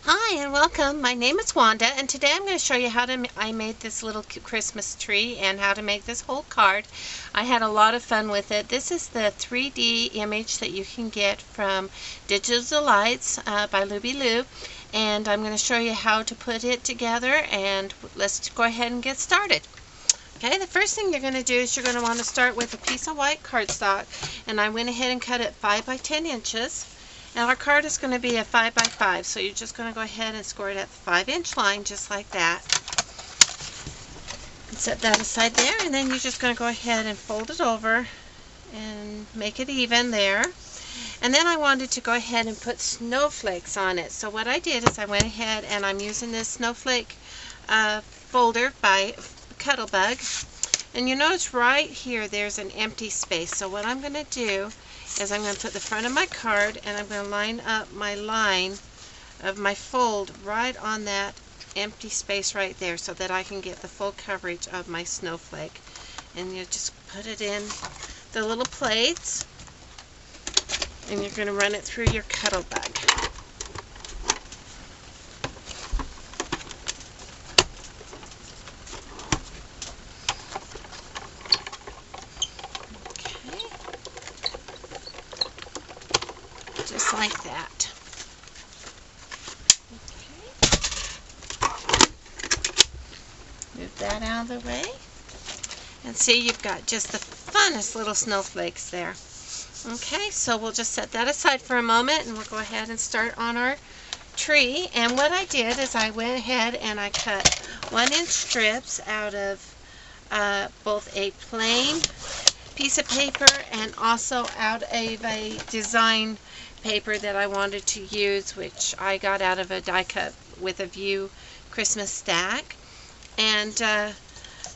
Hi and welcome. My name is Wanda, and today I'm going to show you how I made this little Christmas tree and how to make this whole card. I had a lot of fun with it. This is the 3D image that you can get from Digital Delights by Luby Lou, and I'm going to show you how to put it together, and let's go ahead and get started. Okay, the first thing you're going to do is you're going to want to start with a piece of white cardstock, and I went ahead and cut it 5 by 10 inches. Now our card is going to be a 5 by 5, so you're just going to go ahead and score it at the 5-inch line, just like that. And set that aside there, and then you're just going to go ahead and fold it over and make it even there. And then I wanted to go ahead and put snowflakes on it. So what I did is I went ahead and I'm using this snowflake folder by Cuttlebug. And you notice right here there's an empty space. So what I'm going to do is I'm going to put the front of my card and I'm going to line up my line of my fold right on that empty space right there so that I can get the full coverage of my snowflake. And you just put it in the little plates and you're going to run it through your Cuttlebug. Just like that. Okay. Move that out of the way. And see, you've got just the funnest little snowflakes there. Okay, so we'll just set that aside for a moment and we'll go ahead and start on our tree. And what I did is I went ahead and I cut 1-inch strips out of both a plain piece of paper and also out of a design paper that I wanted to use, which I got out of a die cut with a View Christmas stack. And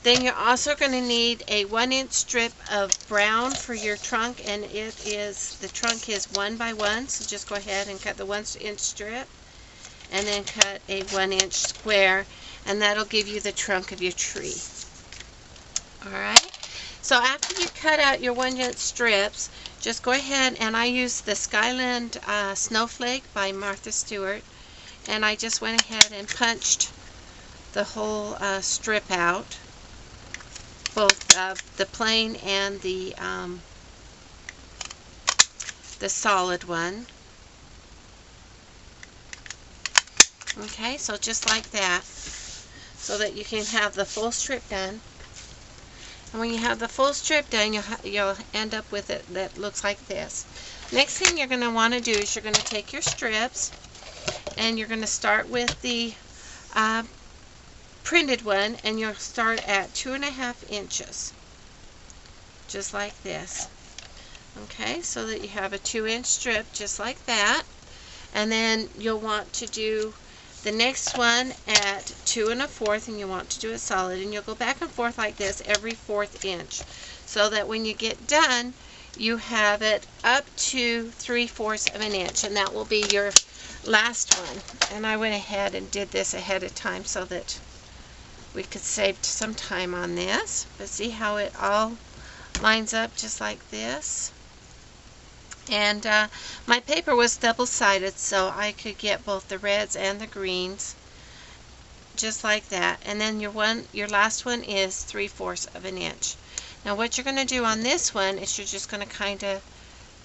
then you're also going to need a 1-inch strip of brown for your trunk, and the trunk is 1 by 1, so just go ahead and cut the 1-inch strip and then cut a 1-inch square, and that'll give you the trunk of your tree. Alright, so after you cut out your 1-inch strips, just go ahead, and I used the Skyland Snowflake by Martha Stewart, and I just went ahead and punched the whole strip out, both the plain and the solid one. Okay, so just like that, so that you can have the full strip done. And when you have the full strip done, you'll end up with it that looks like this. Next thing you're going to want to do is you're going to take your strips and you're going to start with the printed one, and you'll start at 2.5 inches, just like this. Okay, so that you have a 2-inch strip just like that. And then you'll want to do the next one at 2 1/4, and you want to do it solid, and you'll go back and forth like this every 1/4 inch, so that when you get done you have it up to 3/4 of an inch, and that will be your last one. And I went ahead and did this ahead of time so that we could save some time on this. But see how it all lines up just like this? And my paper was double-sided, so I could get both the reds and the greens, just like that. And then your last one is 3/4 of an inch. Now what you're going to do on this one is you're just going to kind of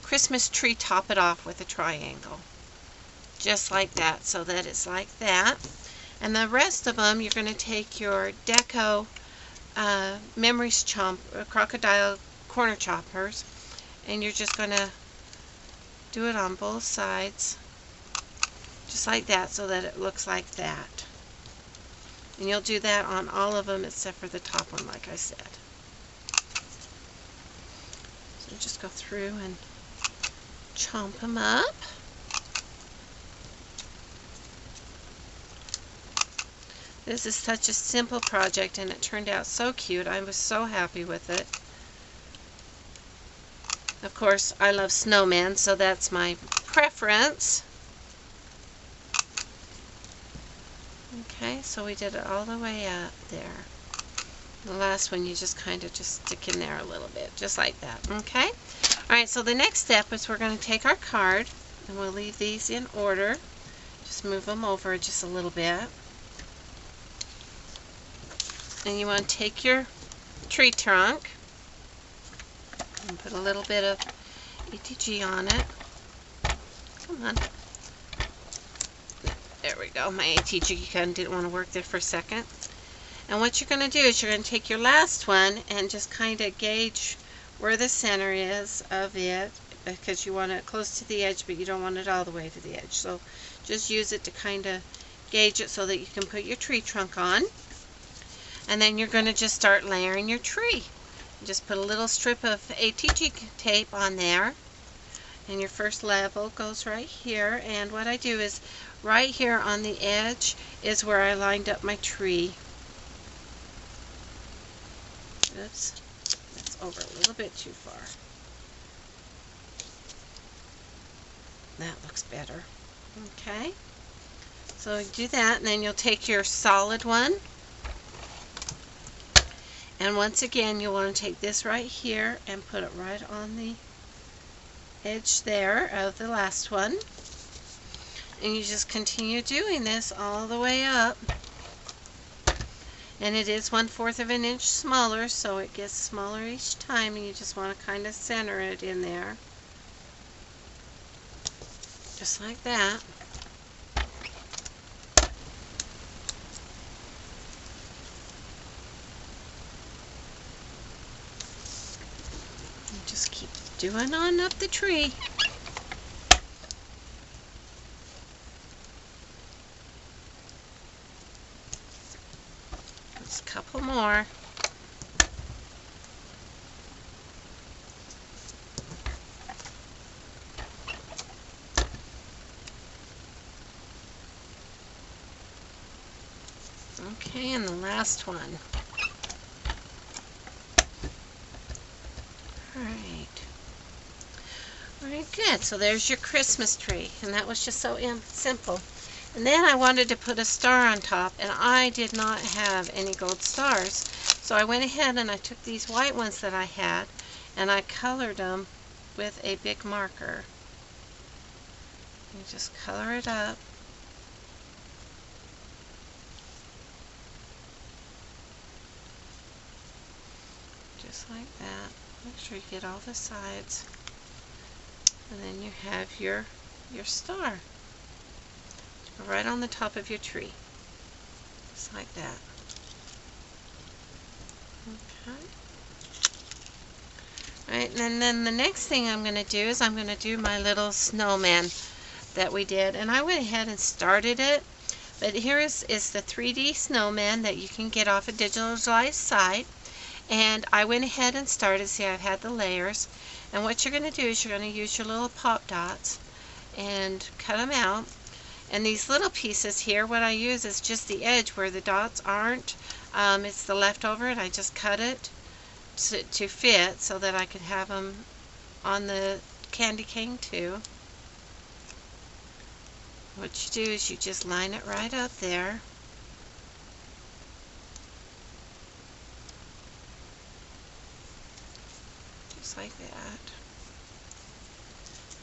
Christmas tree top it off with a triangle, just like that, so that it's like that. And the rest of them, you're going to take your Deco Memories Crocodile corner choppers, and you're just going to do it on both sides, just like that, so that it looks like that. And you'll do that on all of them except for the top one, like I said. So just go through and chomp them up. This is such a simple project, and it turned out so cute. I was so happy with it. Of course, I love snowmen, so that's my preference. Okay, so we did it all the way up there. The last one you just kind of just stick in there a little bit, just like that. Okay? Alright, so the next step is we're going to take our card, and we'll leave these in order, Just move them over just a little bit. And you want to take your tree trunk and put a little bit of ETG on it. Come on. There we go. My ATG gun didn't want to work there for a second. And what you're going to do is you're going to take your last one and just kind of gauge where the center is of it, because you want it close to the edge, but you don't want it all the way to the edge. So just use it to kind of gauge it so that you can put your tree trunk on. And then you're going to just start layering your tree. Just put a little strip of ATG tape on there. And your first level goes right here. And what I do is right here on the edge is where I lined up my tree. Oops, that's over a little bit too far. That looks better. Okay, so you do that, and then you'll take your solid one. And once again, you'll want to take this right here and put it right on the edge there of the last one. And you just continue doing this all the way up. And it is 1/4 of an inch smaller, so it gets smaller each time, and you just want to kind of center it in there. Just like that. Just keep doing on up the tree. Just a couple more. Okay, and the last one. Alright, good. So there's your Christmas tree, and that was just so simple. And then I wanted to put a star on top, and I did not have any gold stars. So I went ahead and I took these white ones that I had, and I colored them with a big marker. You just color it up. Just like that. Make sure you get all the sides. And then you have your star right on the top of your tree. Just like that. Okay. Alright, and then the next thing I'm going to do is I'm going to do my little snowman that we did. And I went ahead and started it. But here is the 3D snowman that you can get off a digitalized site. And I went ahead and started. See, I've had the layers. And what you're going to do is you're going to use your little pop dots and cut them out. And these little pieces here, what I use is just the edge where the dots aren't. It's the leftover, and I just cut it to fit so that I could have them on the candy cane too. What you do is you just line it right up there. Just like that.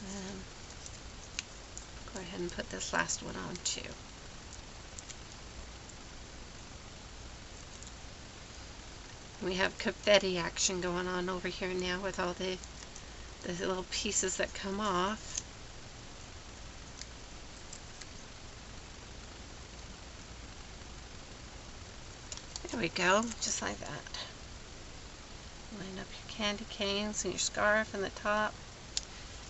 And go ahead and put this last one on too. We have confetti action going on over here now with all the little pieces that come off. There we go, just like that. Line up your candy canes and your scarf and the top,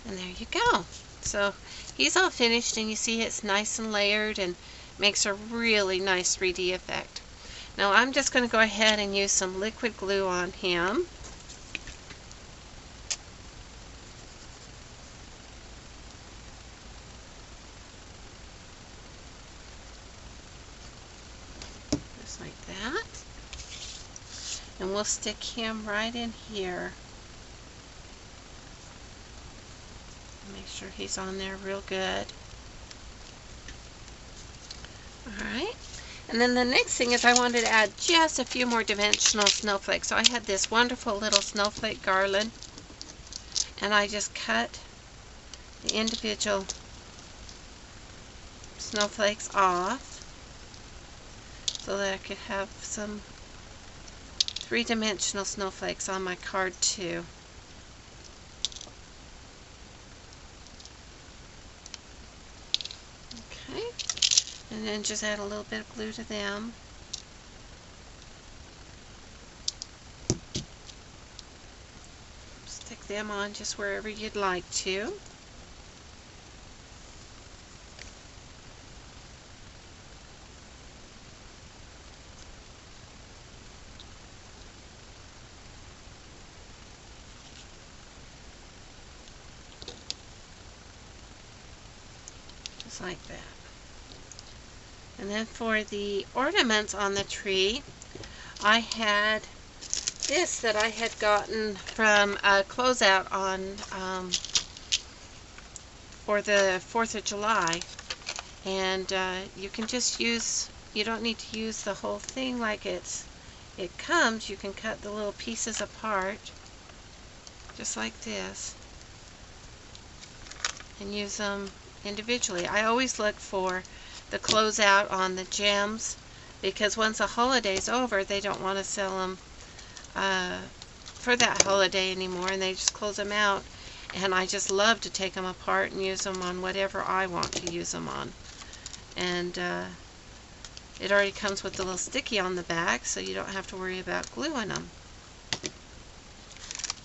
and there you go. So he's all finished, and you see it's nice and layered and makes a really nice 3D effect. Now I'm just going to go ahead and use some liquid glue on him. Just like that. And we'll stick him right in here. Make sure he's on there real good. Alright. And then the next thing is I wanted to add just a few more dimensional snowflakes. So I had this wonderful little snowflake garland, and I just cut the individual snowflakes off so that I could have some three-dimensional snowflakes on my card too. Okay, and then just add a little bit of glue to them. Stick them on just wherever you'd like to. Just like that. And then for the ornaments on the tree, I had this that I had gotten from a closeout on for the 4th of July. And you can just use, you don't need to use the whole thing like it comes. You can cut the little pieces apart, just like this, and use them individually. I always look for the closeout on the gems, because once a holiday's over, they don't want to sell them for that holiday anymore, and they just close them out. And I just love to take them apart and use them on whatever I want to use them on. And it already comes with a little sticky on the back, so you don't have to worry about gluing them.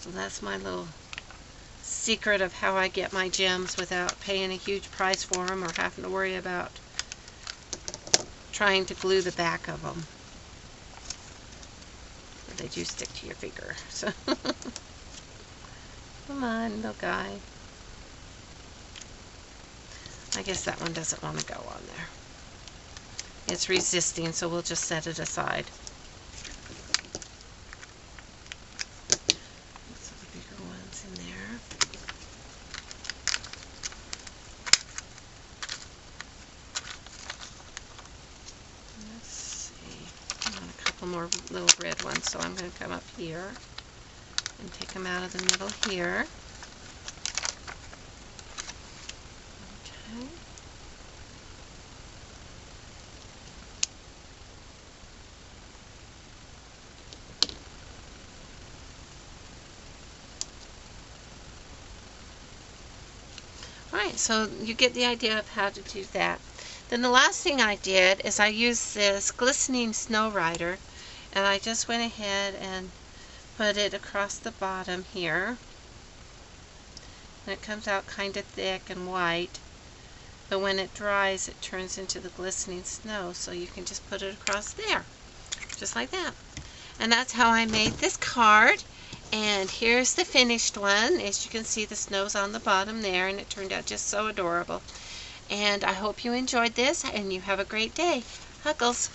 So that's my little secret of how I get my gems without paying a huge price for them or having to worry about trying to glue the back of them. But they do stick to your finger. So come on, little guy. I guess that one doesn't want to go on there. It's resisting, so we'll just set it aside. So the bigger one's in there. Let's see. I want a couple more little red ones, so I'm going to come up here and take them out of the middle here. Okay. Alright, so you get the idea of how to do that. Then the last thing I did is I used this glistening snow rider, and I just went ahead and put it across the bottom here. And it comes out kind of thick and white, but when it dries it turns into the glistening snow, so you can just put it across there, just like that. And that's how I made this card. And here's the finished one. As you can see, the snow's on the bottom there, and it turned out just so adorable. And I hope you enjoyed this, and you have a great day. Huggles.